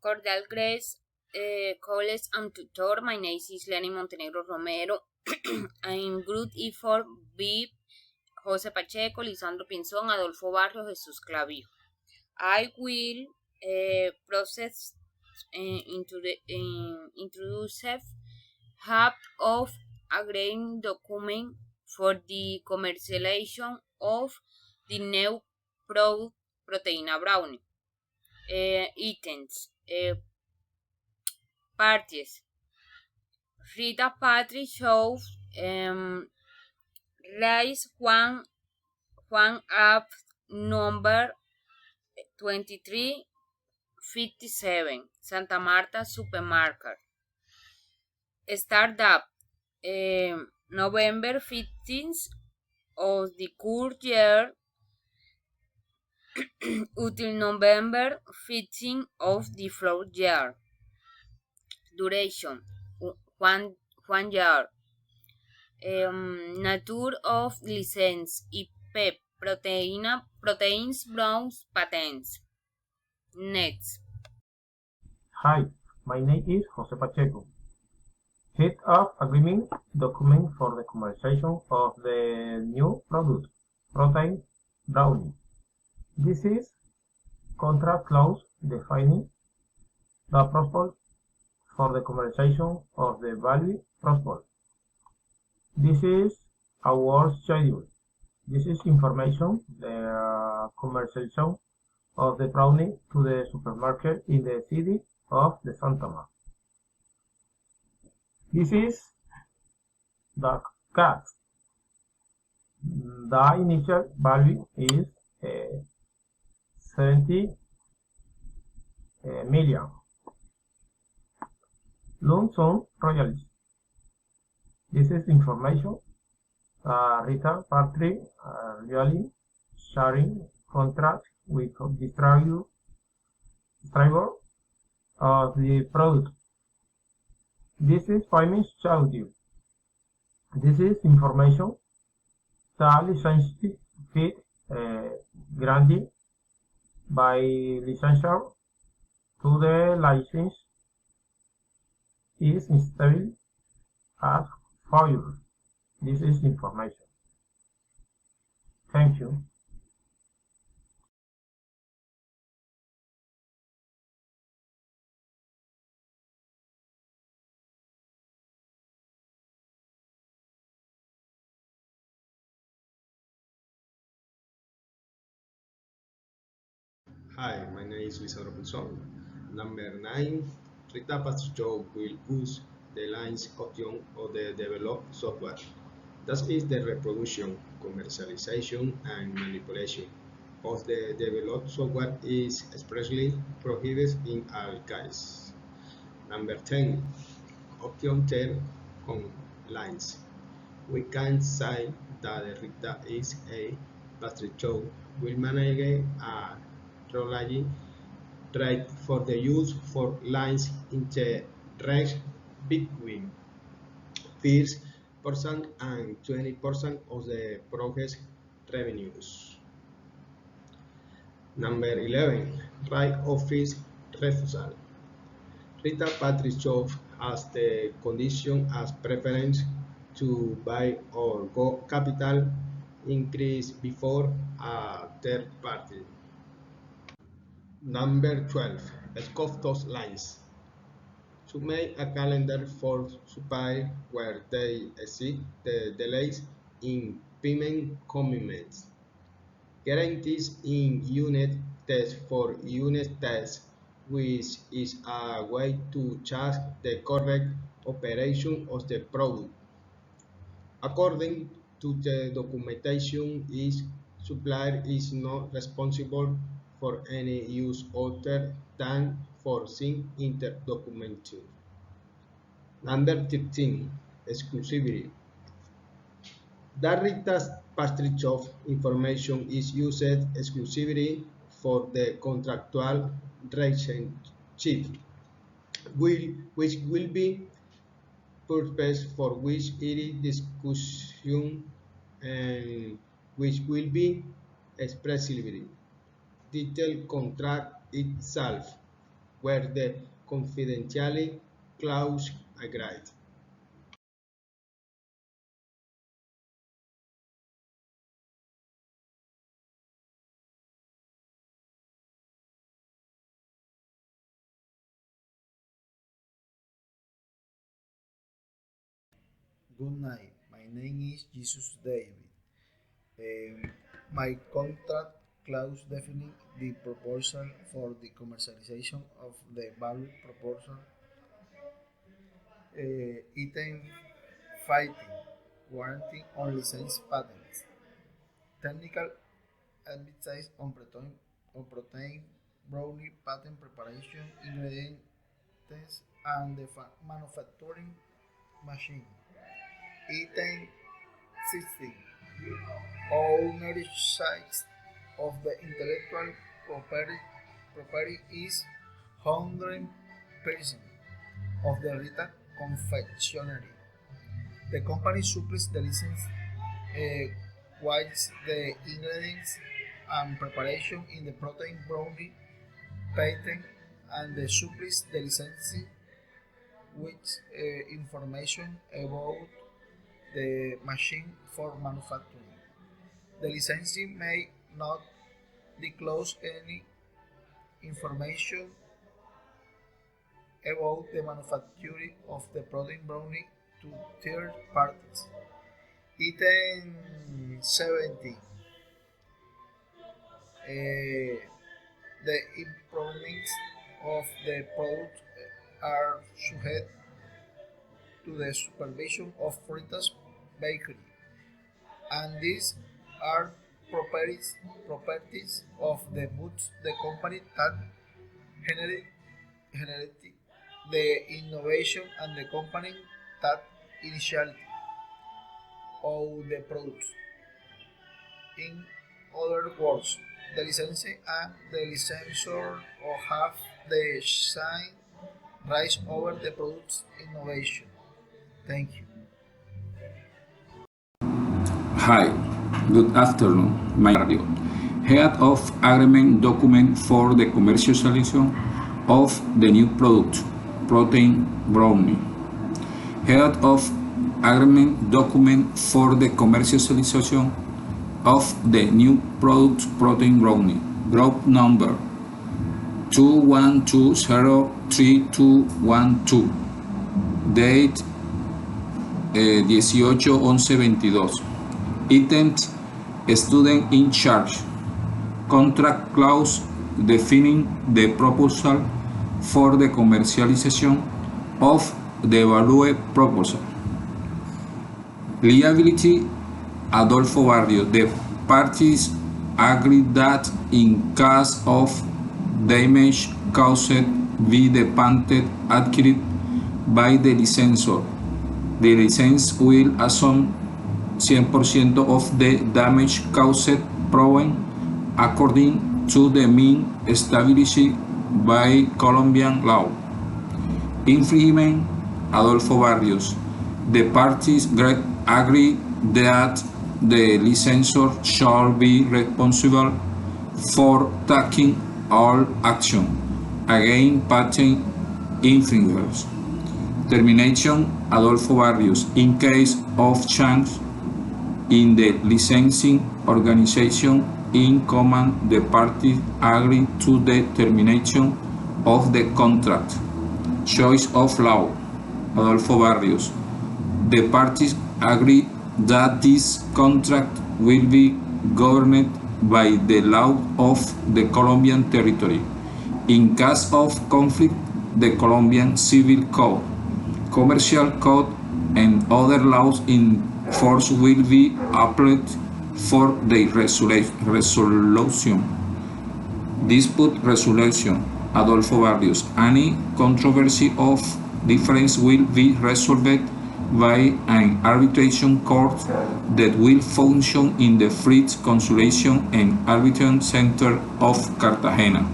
Cordial Grace, College and Tutor. My name is Lenny Montenegro Romero. I'm Group E4 B. José Pacheco, Lisandro Pinzón, Adolfo Barrios, Jesús Clavijo. I will process into the introduce half of a grain document for the commercialization of the new product proteina brownie. Items. Parties. Rita Patrick shows rice one up number 2357 Santa Marta Supermarket. Startup November 15th of the current year until November 15th of the fourth year. Duration one year. Nature of license IP proteins browns patents. Next. Hi, my name is José Pacheco, head of agreement document for the commercialization of the new product, protein brownie. This is contract clause defining the prospect for the commercialization of the value prospect. This is our schedule. This is information, the commercialization of the brownie to the supermarket in the city of the Santa Marta. This is the cost. The initial value is 70 million. Lump sum royalties. This is information. Rita Patrick really sharing contract with distributor of the product. This is payment schedule. This is information. The license fee granted by licensor to the license is installed as follows. This is information. Thank you. Hi, my name is Lisandro Pinzón. Number 9, Rita Patricio will use the lines option of the developed software. That is the reproduction, commercialization, and manipulation of the developed software is expressly prohibited in all cases. Number 10, option 10 on lines. We can say that Rita is a Patricio will manage a royalty rate for the use for lines in the range between 5% and 20% of the project revenues. Number 11, right of fees refusal. Rita Patricio has the condition as preference to buy or go capital increase before a third party. Number 12, Scoftos lines. To make a calendar for supply where they exceed the delays in payment commitments. Guarantees in unit test for unit test, which is a way to check the correct operation of the product. According to the documentation, each supplier is not responsible for any use other than foreseen in the documentation. Number 13, exclusivity. Rita Patricio information is used exclusively for the contractual relationship, which will be purpose for which it is discussion and which will be expressly detailed contract itself where the confidentiality clause agreed. Good night. My name is Jesus David. My contract clause defines the proposal for the commercialization of the value proposal item fighting, warranty on licensed patents, technical advice on protein brownie patent preparation, ingredients, and the manufacturing machine. Item 16. Ownership of the intellectual property is 100% of the Rita confectionery. The company supplies the license, whilst the ingredients and preparation in the protein brownie patent, and the supplies the license with information about the machine for manufacturing. The licensee may not disclose any information about the manufacturing of the protein brownie to third parties. Item 17. The improvements of the product are subject to the supervision of Fritas Bakery, and these are properties of the goods the company that generate the innovation and the company that initiality of the products. In other words, the licensee and the licensor have the same rights over the product's innovation. Thank you. Hi, good afternoon. My radio. Head of agreement document for the commercialization of the new product, protein brownie. Head of agreement document for the commercialization of the new product, protein brownie. Group number 2120312. Date 18-11-22. Items student in charge. Contract clause defining the proposal for the commercialization of the value proposal. Liability Adolfo Barrio. The parties agree that in case of damage caused by the patent acquired by the licensor, the license will assume 100% of the damage caused, proven according to the mean established by Colombian law. Infringement Adolfo Barrios. The parties agree that the licensor shall be responsible for taking all action against patent infringers. Termination Adolfo Barrios. In case of change in the licensing organization in command, the parties agree to the termination of the contract. Choice of law Adolfo Barrios. The parties agree that this contract will be governed by the law of the Colombian territory. In case of conflict, the Colombian Civil Code, Commercial Code, and other laws in force will be applied for the resolution. Dispute resolution Adolfo Barrios. Any controversy of difference will be resolved by an arbitration court that will function in the Free Conciliation and Arbitration Center of Cartagena.